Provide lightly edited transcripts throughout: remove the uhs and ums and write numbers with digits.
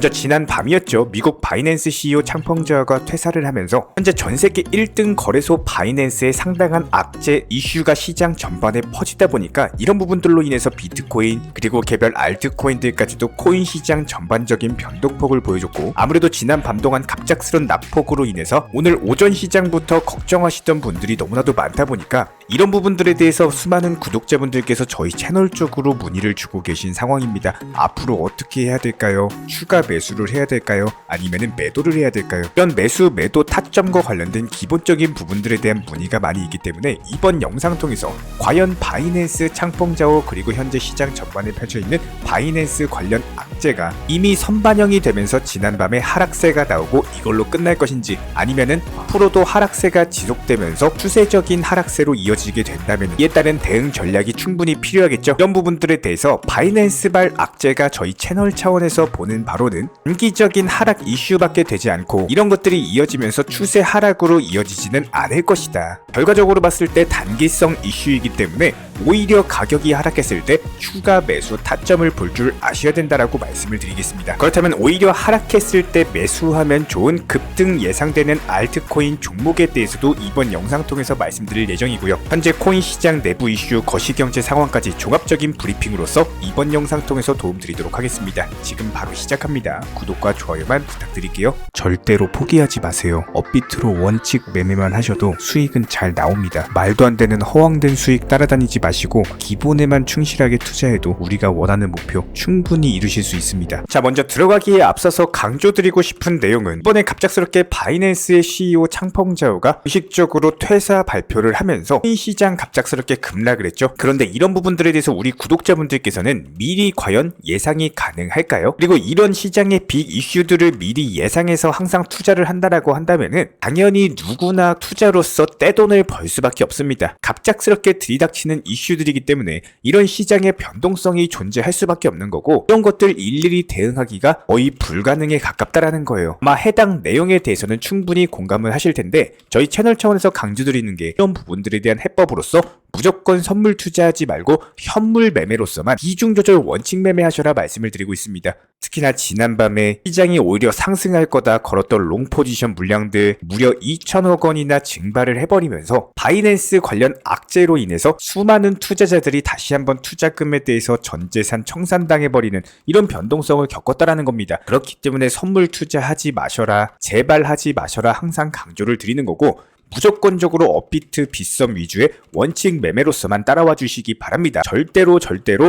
먼저 지난 밤이었죠. 미국 바이낸스 CEO 창펑 자오가 퇴사를 하면서 현재 전세계 1등 거래소 바이낸스의 상당한 악재 이슈가 시장 전반에 퍼지다 보니까 이런 부분들로 인해서 비트코인 그리고 개별 알트코인들까지도 코인 시장 전반적인 변동폭을 보여줬고, 아무래도 지난 밤 동안 갑작스런 낙폭으로 인해서 오늘 오전 시장부터 걱정하시던 분들이 너무나도 많다 보니까 이런 부분들에 대해서 수많은 구독자분들께서 저희 채널 쪽으로 문의를 주고 계신 상황입니다. 앞으로 어떻게 해야 될까요? 추가 매수를 해야 될까요? 아니면은 매도를 해야 될까요? 이런 매수 매도 타점과 관련된 기본적인 부분들에 대한 문의가 많이 있기 때문에 이번 영상 통해서 과연 바이낸스 창펑 자오 그리고 현재 시장 전반에 펼쳐있는 바이낸스 관련 악재가 이미 선반영이 되면서 지난밤에 하락세가 나오고 이걸로 끝날 것인지, 아니면은 앞으로도 하락세가 지속되면서 추세적인 하락세로 이어지게 된다면 이에 따른 대응 전략이 충분히 필요하겠죠. 이런 부분들에 대해서 바이낸스발 악재가 저희 채널 차원에서 보는 바로는 단기적인 하락 이슈밖에 되지 않고 이런 것들이 이어지면서 추세 하락으로 이어지지는 않을 것이다. 결과적으로 봤을 때 단기성 이슈이기 때문에 오히려 가격이 하락했을 때 추가 매수 타점을 볼 줄 아셔야 된다라고 말씀을 드리겠습니다. 그렇다면 오히려 하락했을 때 매수하면 좋은 급등 예상되는 알트코인 종목에 대해서도 이번 영상 통해서 말씀드릴 예정이고요. 현재 코인 시장 내부 이슈, 거시경제 상황까지 종합적인 브리핑으로서 이번 영상 통해서 도움드리도록 하겠습니다. 지금 바로 시작합니다. 구독과 좋아요만 부탁드릴게요. 절대로 포기하지 마세요. 업비트로 원칙 매매만 하셔도 수익은 잘 나옵니다. 말도 안 되는 허황된 수익 따라다니지 마시고 기본에만 충실하게 투자해도 우리가 원하는 목표 충분히 이루실 수 있습니다. 자, 먼저 들어가기에 앞서서 강조드리고 싶은 내용은 이번에 갑작스럽게 바이낸스의 CEO 창펑 자오가 의식적으로 퇴사 발표를 하면서 코인 시장 갑작스럽게 급락을 했죠. 그런데 이런 부분들에 대해서 우리 구독자분들께서는 미리 과연 예상이 가능할까요? 그리고 이런 시장의 빅 이슈들을 미리 예상해서 항상 투자를 한다라고 한다면은 당연히 누구나 투자로서 떼돈을 벌 수밖에 없습니다. 갑작스럽게 들이닥치는 이슈들이기 때문에 이런 시장의 변동성이 존재할 수밖에 없는 거고, 이런 것들 일일이 대응하기가 거의 불가능에 가깝다라는 거예요. 아마 해당 내용에 대해서는 충분히 공감을 하실 텐데 저희 채널 차원에서 강조드리는 게 이런 부분들에 대한 해법으로서 무조건 선물 투자하지 말고 현물 매매로서만 비중 조절 원칙 매매하셔라 말씀을 드리고 있습니다. 특히나 지난밤에 시장이 오히려 상승할 거다 걸었던 롱 포지션 물량들 무려 2천억 원이나 증발을 해버리면서 바이낸스 관련 악재로 인해서 수많은 투자자들이 다시 한번 투자금에 대해서 전재산 청산당해버리는 이런 변동성을 겪었다라는 겁니다. 그렇기 때문에 선물 투자하지 마셔라, 제발 하지 마셔라 항상 강조를 드리는 거고, 무조건적으로 업비트 빗썸 위주의 원칙 매매로서만 따라와 주시기 바랍니다. 절대로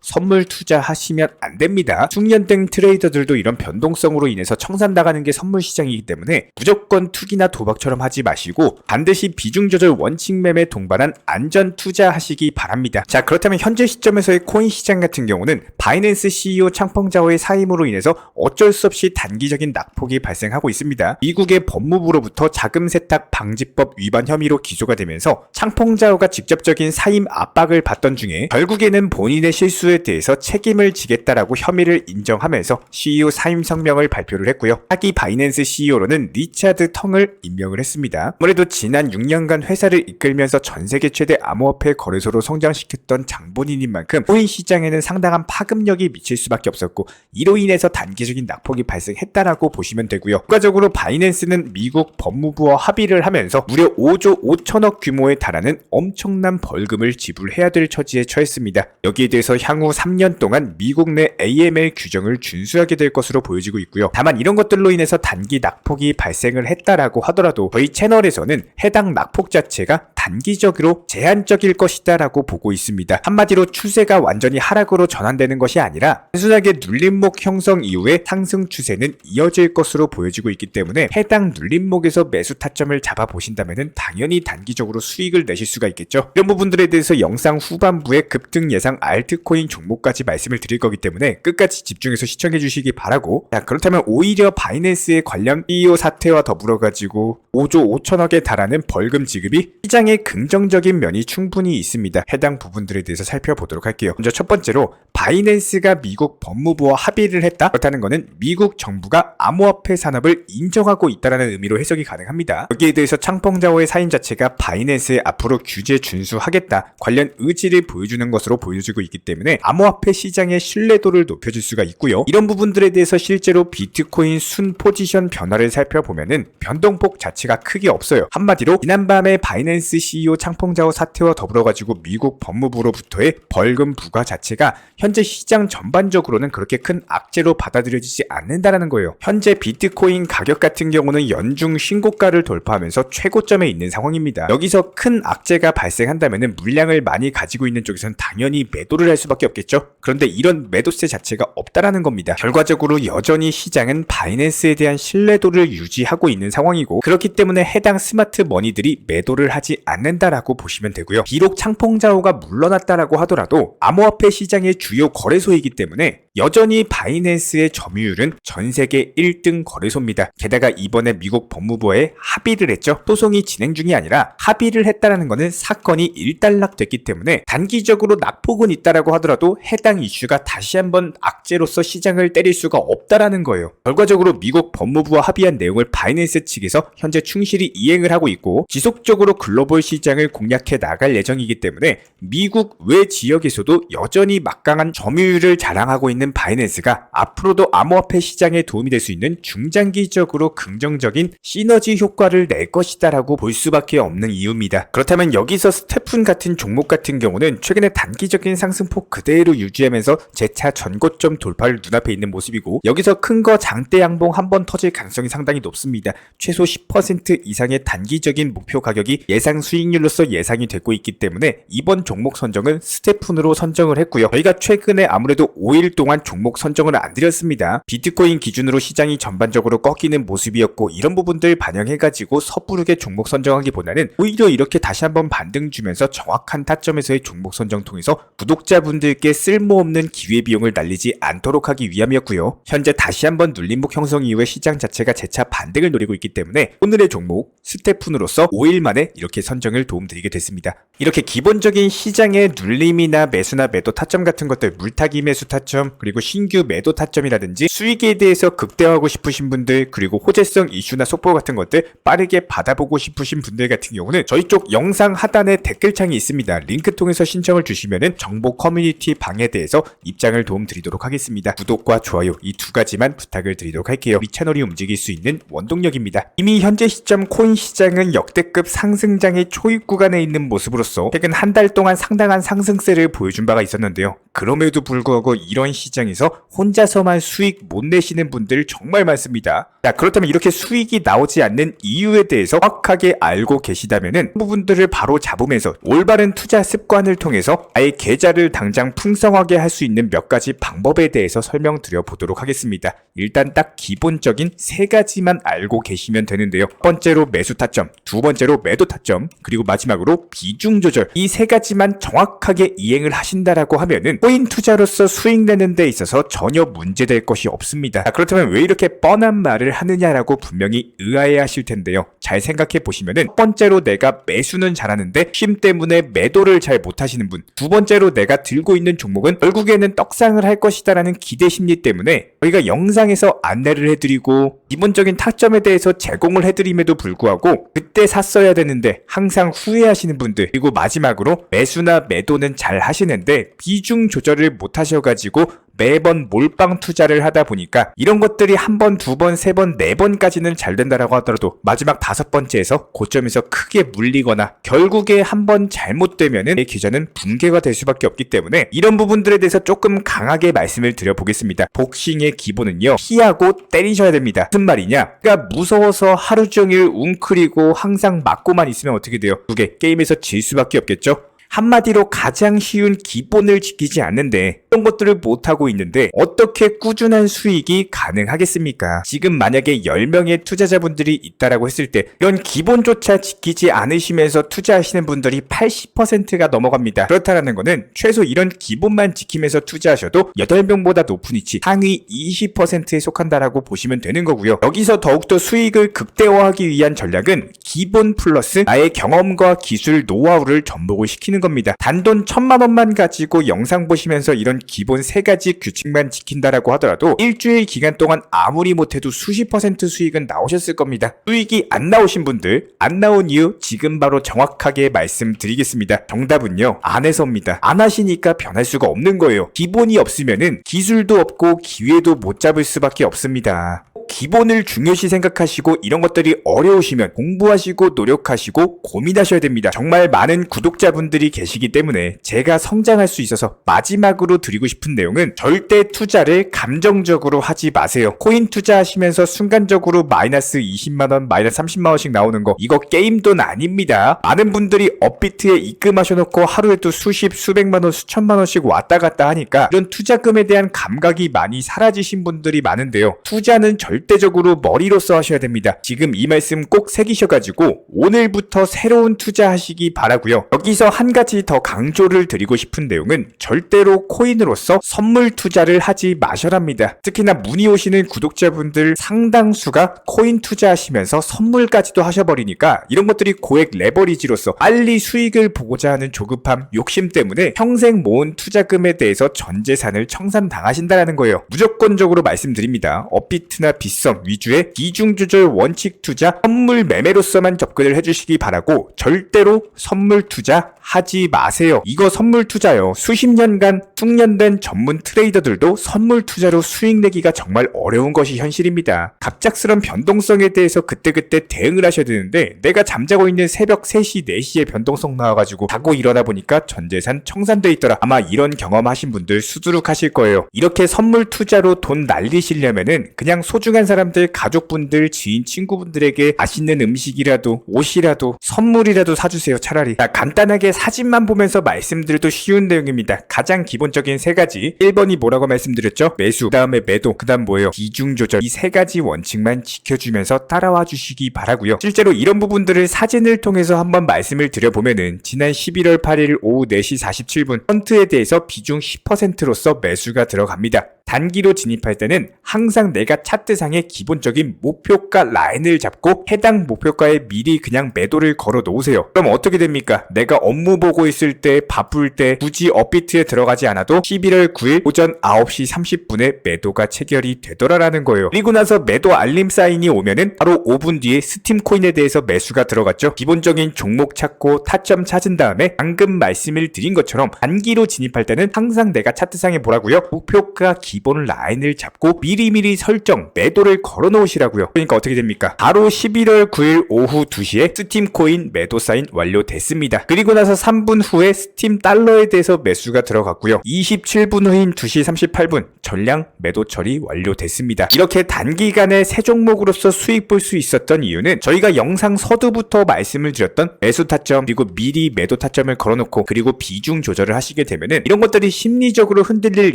선물 투자하시면 안 됩니다. 숙련된 트레이더들도 이런 변동성으로 인해서 청산당하는 게 선물 시장이기 때문에 무조건 투기나 도박처럼 하지 마시고 반드시 비중 조절 원칙 매매 동반한 안전 투자하시기 바랍니다. 자, 그렇다면 현재 시점에서의 코인 시장 같은 경우는 바이낸스 CEO 창펑 자오의 사임으로 인해서 어쩔 수 없이 단기적인 낙폭이 발생하고 있습니다. 미국의 법무부로부터 자금 세탁 방지법 위반 혐의로 기소가 되면서 창펑 자오가 직접적인 사임 압박을 받던 중에 결국에는 본인의 실수에 대해서 책임을 지겠다라고 혐의를 인정하면서 CEO 사임 성명을 발표를 했고요. 차기 바이낸스 CEO로는 리차드 텅을 임명을 했습니다. 아무래도 지난 6년간 회사를 이끌면서 전세계 최대 암호화폐 거래소로 성장시켰던 장본인인 만큼 코인 시장에는 상당한 파급력이 미칠 수밖에 없었고, 이로 인해서 단기적인 낙폭이 발생했다라고 보시면 되고요. 추가적으로 바이낸스는 미국 법무부와 합의를 하면서 무려 5조 5천억 규모에 달하는 엄청난 벌금을 지불해야 될 처지에 처했습니다. 여기에 대해서 향후 3년 동안 미국 내 AML 규정을 준수하게 될 것으로 보여지고 있고요. 다만 이런 것들로 인해서 단기 낙폭이 발생을 했다라고 하더라도 저희 채널에서는 해당 낙폭 자체가 단기적으로 제한적일 것이다 라고 보고 있습니다. 한마디로 추세가 완전히 하락으로 전환되는 것이 아니라 단순하게 눌림목 형성 이후에 상승 추세는 이어질 것으로 보여지고 있기 때문에 해당 눌림목에서 매수 타점을 잡아보신다면 당연히 단기적으로 수익을 내실 수가 있겠죠. 이런 부분들에 대해서 영상 후반부에 급등 예상 알트코인 종목까지 말씀을 드릴 거기 때문에 끝까지 집중해서 시청해 주시기 바라고, 자, 그렇다면 오히려 바이낸스의 관련 CEO 사태와 더불어 가지고 5조 5천억에 달하는 벌금 지급이 시장에 긍정적인 면이 충분히 있습니다. 해당 부분들에 대해서 살펴보도록 할게요. 먼저 첫 번째로 바이낸스가 미국 법무부와 합의를 했다. 그렇다는 것은 미국 정부가 암호화폐 산업을 인정하고 있다는 의미로 해석이 가능합니다. 여기에 대해서 창펑 자오 창펑자오의 사인 자체가 바이낸스에 앞으로 규제 준수하겠다 관련 의지를 보여주는 것으로 보여지고 있기 때문에 암호화폐 시장의 신뢰도를 높여줄 수가 있고요. 이런 부분들에 대해서 실제로 비트코인 순 포지션 변화를 살펴보면은 변동폭 자체가 크게 없어요. 한마디로 지난밤에 바이낸스 CEO 창펑자오 사태와 더불어가지고 미국 법무부로부터의 벌금 부과 자체가 현재 시장 전반적으로는 그렇게 큰 악재로 받아들여지지 않는다라는 거예요. 현재 비트코인 가격 같은 경우는 연중 신고가를 돌파하면서 최고점에 있는 상황입니다. 여기서 큰 악재가 발생한다면 물량을 많이 가지고 있는 쪽에서는 당연히 매도를 할 수밖에 없겠죠. 그런데 이런 매도세 자체가 없다라는 겁니다. 결과적으로 여전히 시장은 바이낸스에 대한 신뢰도를 유지하고 있는 상황이고 그렇기 때문에 해당 스마트 머니들이 매도를 하지 않는다라고 보시면 되고요. 비록 창펑자오가 물러났다라고 하더라도 암호화폐 시장의 주요 거래소이기 때문에 여전히 바이낸스의 점유율은 전 세계 1등 거래소입니다. 게다가 이번에 미국 법무부에 합의를 했죠. 소송이 진행 중이 아니라 합의를 했다라는 것은 사건이 일단락됐기 때문에 단기적으로 낙폭은 있다라고 하더라도 해당 이슈가 다시 한번 악재로서 시장을 때릴 수가 없다라는 거예요. 결과적으로 미국 법무부와 합의한 내용을 바이낸스 측에서 현재 충실히 이행을 하고 있고 지속적으로 글로벌 시장을 공략해 나갈 예정이기 때문에 미국 외 지역에서도 여전히 막강한 점유율을 자랑하고 있는 바이낸스가 앞으로도 암호화폐 시장에 도움이 될 수 있는 중장기적으로 긍정적인 시너지 효과를 낼 것이다라고 볼 수밖에 없는 이유입니다. 그렇다면 여기서 스테픈 같은 종목 같은 경우는 최근에 단기적인 상승폭 그대로 유지하면서 재차 전고점 돌파를 눈앞에 있는 모습이고 여기서 큰 거 장대 양봉 한번 터질 가능성이 상당히 높습니다. 최소 10% 이상의 단기적인 목표 가격이 예상 수익률로서 예상이 되고 있기 때문에 이번 종목 선정은 스테픈으로 선정을 했고요. 저희가 최근에 아무래도 5일 동안 종목 선정을 안 드렸습니다. 비트코인 기준으로 시장이 전반적으로 꺾이는 모습이었고 이런 부분들 반영해가지고 섣부르게 종목 선정하기보다는 오히려 이렇게 다시 한번 반등 주면서 정확한 타점에서의 종목 선정 통해서 구독자분들께 쓸모없는 기회비용을 날리지 않도록 하기 위함이었고요. 현재 다시 한번 눌림목 형성 이후에 시장 자체가 재차 반등을 노리고 있기 때문에 오늘의 종목 스테픈으로서 5일 만에 이렇게 선정을 도움드리게 됐습니다. 이렇게 기본적인 시장의 눌림이나 매수나 매도 타점 같은 것들 물타기 매수 타점 그리고 신규 매도 타점이라든지 수익에 대해서 극대화하고 싶으신 분들 그리고 호재성 이슈나 속보 같은 것들 빠르게 받아보고 싶으신 분들 같은 경우는 저희 쪽 영상 하단에 댓글창이 있습니다. 링크 통해서 신청을 주시면은 정보 커뮤니티 방에 대해서 입장을 도움드리도록 하겠습니다. 구독과 좋아요 이 두 가지만 부탁을 드리도록 할게요. 우리 채널이 움직일 수 있는 원동력입니다. 이미 현재 시점 코인 시장은 역대급 상승장의 초입 구간에 있는 모습으로서 최근 한 달 동안 상당한 상승세를 보여준 바가 있었는데요. 그럼에도 불구하고 이런 시장에서 혼자서만 수익 못 내시는 분들 정말 많습니다. 자, 그렇다면 이렇게 수익이 나오지 않는 이유에 대해서 정확하게 알고 계시다면은 부분들을 바로 잡으면서 올바른 투자 습관을 통해서 아예 계좌를 당장 풍성하게 할 수 있는 몇 가지 방법에 대해서 설명드려 보도록 하겠습니다. 일단 딱 기본적인 세 가지만 알고 계시면 되는데요. 첫 번째로 매수 타점, 두 번째로 매도 타점, 그리고 마지막으로 비중 조절. 이 세 가지만 정확하게 이행을 하신다라고 하면은 코인 투자로서 수익 내는 데 있어서 전혀 문제될 것이 없습니다. 자, 그렇다면 왜 이렇게 뻔한 말을 하느냐라고 분명히 의아해 하실 텐데요. 잘 생각해 보시면은 첫 번째로 내가 매수는 잘하는데 쉼 때문에 매도를 잘 못하시는 분, 두 번째로 내가 들고 있는 종목은 결국에는 떡상을 할 것이다라는 기대 심리 때문에 저희가 영상에서 안내를 해드리고 기본적인 타점에 대해서 제공을 해드림에도 불구하고 그때 샀어야 되는데 항상 후회하시는 분들, 그리고 마지막으로 매수나 매도는 잘 하시는데 비중 조절을 못 하셔가지고 매번 몰빵 투자를 하다 보니까 이런 것들이 한 번, 두 번, 세 번, 네 번까지는 잘 된다라고 하더라도 마지막 다섯 번째에서 고점에서 크게 물리거나 결국에 한 번 잘못되면은 내 계좌는 붕괴가 될 수밖에 없기 때문에 이런 부분들에 대해서 조금 강하게 말씀을 드려보겠습니다. 복싱의 기본은요, 피하고 때리셔야 됩니다. 무슨 말이냐? 그러니까 무서워서 하루 종일 웅크리고 항상 맞고만 있으면 어떻게 돼요? 두 개 게임에서 질 수밖에 없겠죠? 한마디로 가장 쉬운 기본을 지키지 않는데 이런 것들을 못하고 있는데 어떻게 꾸준한 수익이 가능하겠습니까? 지금 만약에 10명의 투자자분들이 있다라고 했을 때 이런 기본조차 지키지 않으시면서 투자하시는 분들이 80%가 넘어갑니다. 그렇다는 거는 최소 이런 기본만 지키면서 투자하셔도 8명보다 높은 위치 상위 20%에 속한다라고 보시면 되는 거고요. 여기서 더욱더 수익을 극대화하기 위한 전략은 기본 플러스 나의 경험과 기술, 노하우를 접목을 시키는 쓰는 겁니다. 단돈 1000만원만 가지고 영상 보시면서 이런 기본 3가지 규칙만 지킨다라고 하더라도 일주일 기간 동안 아무리 못해도 수십 % 수익은 나오셨을 겁니다. 수익이 안 나오신 분들, 안 나온 이유 지금 바로 정확하게 말씀드리겠습니다. 정답은요, 안 해서입니다. 안 하시니까 변할 수가 없는 거예요. 기본이 없으면은 기술도 없고 기회도 못 잡을 수밖에 없습니다. 기본을 중요시 생각하시고 이런 것들이 어려우시면 공부하시고 노력하시고 고민하셔야 됩니다. 정말 많은 구독자분들이 계시기 때문에 제가 성장할 수 있어서 마지막으로 드리고 싶은 내용은 절대 투자를 감정적으로 하지 마세요. 코인 투자하시면서 순간적으로 마이너스 20만원, 마이너스 30만원씩 나오는 거, 이거 게임 돈 아닙니다. 많은 분들이 업비트에 입금하셔놓고 하루에도 수십, 수백만원, 수천만원씩 왔다 갔다 하니까 이런 투자금에 대한 감각이 많이 사라지신 분들이 많은데요. 투자는 절대적으로 머리로써 하셔야 됩니다. 지금 이 말씀 꼭 새기셔가지고 오늘부터 새로운 투자하시기 바라고요. 여기서 한 가지 더 강조를 드리고 싶은 내용은 절대로 코인으로서 선물 투자를 하지 마셔랍니다. 특히나 문의 오시는 구독자분들 상당수가 코인 투자하시면서 선물까지도 하셔버리니까 이런 것들이 고액 레버리지로서 빨리 수익을 보고자 하는 조급함, 욕심 때문에 평생 모은 투자금에 대해서 전 재산을 청산당하신다는 거예요. 무조건적으로 말씀드립니다. 업비트나 빗썸 위주의 비중 조절 원칙 투자, 선물 매매로서만 접근을 해주시기 바라고 절대로 선물 투자 하지 마세요. 이거 선물 투자요. 수십 년간 숙련된 전문 트레이더들도 선물 투자로 수익 내기가 정말 어려운 것이 현실입니다. 갑작스런 변동성에 대해서 그때그때 대응을 하셔야 되는데 내가 잠자고 있는 새벽 3시, 4시에 변동성 나와가지고 자고 일어나 보니까 전재산 청산돼 있더라. 아마 이런 경험하신 분들 수두룩하실 거예요. 이렇게 선물 투자로 돈 날리시려면은 그냥 소중한 사람들, 가족분들, 지인, 친구분들에게 맛있는 음식이라도 옷이라도 선물이라도 사주세요. 차라리. 자, 간단하게 사진만 보면서 말씀드려도 쉬운 내용입니다. 가장 기본적인 3가지. 1번이 뭐라고 말씀드렸죠? 매수, 그 다음에 매도, 그 다음 뭐예요? 비중 조절. 이 3가지 원칙만 지켜주면서 따라와 주시기 바라고요. 실제로 이런 부분들을 사진을 통해서 한번 말씀을 드려보면은 지난 11월 8일 오후 4시 47분 펀트에 대해서 비중 10%로서 매수가 들어갑니다. 단기로 진입할 때는 항상 내가 차트상의 기본적인 목표가 라인을 잡고 해당 목표가에 미리 그냥 매도를 걸어 놓으세요. 그럼 어떻게 됩니까? 내가 업무 보고 있을 때, 바쁠 때 굳이 업비트에 들어가지 않아도 11월 9일 오전 9시 30분에 매도가 체결이 되더라라는 거예요. 그리고 나서 매도 알림 사인이 오면은 바로 5분 뒤에 스팀코인에 대해서 매수가 들어갔죠. 기본적인 종목 찾고 타점 찾은 다음에 방금 말씀을 드린 것처럼 단기로 진입할 때는 항상 내가 차트상에 뭐라고요? 목표가 기본 라인을 잡고 미리미리 설정, 매도를 걸어 놓으시라고요. 그러니까 어떻게 됩니까? 바로 11월 9일 오후 2시에 스팀코인 매도 사인 완료됐습니다. 그리고 나서 3분 후에 스팀 달러에 대해서 매수가 들어갔고요. 27분 후인 2시 38분 전량 매도 처리 완료됐습니다. 이렇게 단기간에 세 종목으로서 수익 볼 수 있었던 이유는 저희가 영상 서두부터 말씀을 드렸던 매수 타점, 그리고 미리 매도 타점을 걸어놓고 그리고 비중 조절을 하시게 되면은 이런 것들이 심리적으로 흔들릴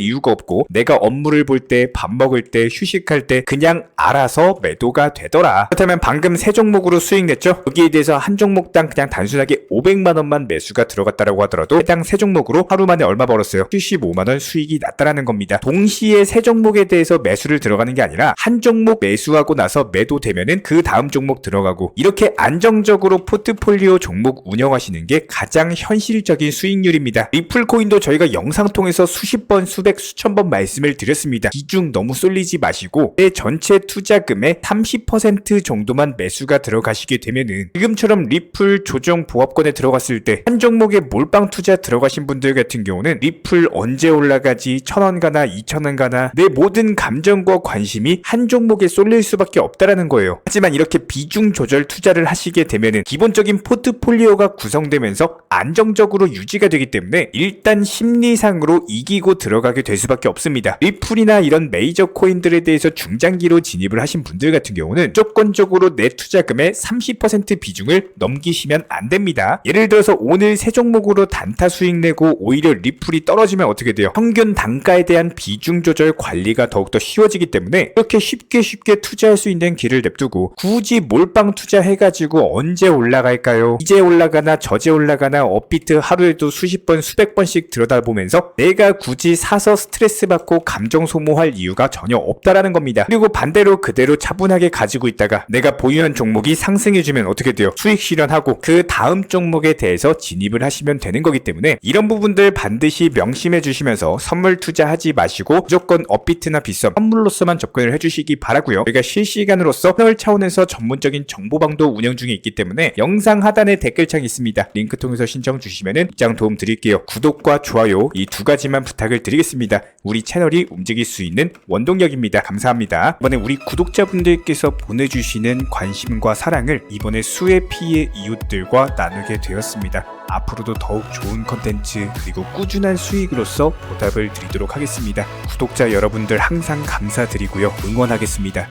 이유가 없고 내가 업무를 볼 때, 밥 먹을 때, 휴식할 때 그냥 알아서 매도가 되더라. 그렇다면 방금 세 종목으로 수익 냈죠? 여기에 대해서 한 종목당 그냥 단순하게 500만원만 매수가 들어갔다라고 하더라도 해당 세 종목으로 하루 만에 얼마 벌었어요? 75만원 수익이 났다라는 겁니다. 동시에 세 종목에 대해서 매수를 들어가는 게 아니라 한 종목 매수하고 나서 매도되면은 그 다음 종목 들어가고 이렇게 안정적으로 포트폴리오 종목 운영하시는 게 가장 현실적인 수익률입니다. 리플코인도 저희가 영상 통해서 수십 번, 수백, 수천 번 말씀을 드렸습니다. 비중 너무 쏠리지 마시고 내 전체 투자금의 30% 정도만 매수가 들어가시게 되면은 지금처럼 리플 조정 보합권에 들어갔을 때 한 종목에 몰빵 투자 들어가신 분들 같은 경우는 리플 언제 올라가지, 1000원 가나 2000원 가나 내 모든 감정과 관심이 한 종목에 쏠릴 수밖에 없다라는 거예요. 하지만 이렇게 비중 조절 투자를 하시게 되면은 기본적인 포트폴리오가 구성되면서 안정적으로 유지가 되기 때문에 일단 심리상으로 이기고 들어가게 될 수밖에 없습니다. 리플이나 이런 메이저 코인들에 대해서 중장기로 진입을 하신 분들 같은 경우는 무조건적으로 내 투자금의 30% 비중을 넘기시면 안 됩니다. 예를 들어서 오늘 세 종목으로 단타 수익 내고 오히려 리플이 떨어지면 어떻게 돼요? 평균 단가에 대한 비중 조절 관리가 더욱더 쉬워지기 때문에 이렇게 쉽게 투자할 수 있는 길을 냅두고 굳이 몰빵 투자해가지고 언제 올라갈까요? 이제 올라가나 저제 올라가나 업비트 하루에도 수십 번 수백 번씩 들여다보면서 내가 굳이 사서 스트레스 받고 감정 소모할 이유가 전혀 없다라는 겁니다. 그리고 반대로 그대로 차분하게 가지고 있다가 내가 보유한 종목이 상승해주면 어떻게 돼요? 수익 실현하고 그 다음 종목에 대해서 진입을 하시면 되는 거기 때문에 이런 부분들 반드시 명심해 주시면서 선물 투자하지 마시고 무조건 업비트나 빗썸 선물로서만 접근을 해주시기 바라고요. 저희가 실시간으로서 채널 차원에서 전문적인 정보방도 운영 중에 있기 때문에 영상 하단에 댓글창이 있습니다. 링크 통해서 신청 주시면은 입장 도움 드릴게요. 구독과 좋아요 이 두 가지만 부탁을 드리겠습니다. 우리 채널이 움직일 수 있는 원동력입니다. 감사합니다. 이번에 우리 구독자분들께서 보내주시는 관심과 사랑을 이번에 수혜 피해 이웃들과 나누게 되었습니다. 앞으로도 더욱 좋은 컨텐츠 그리고 꾸준한 수익으로서 보답을 드리도록 하겠습니다. 구독자 여러분들 항상 감사드리고요. 응원하겠습니다.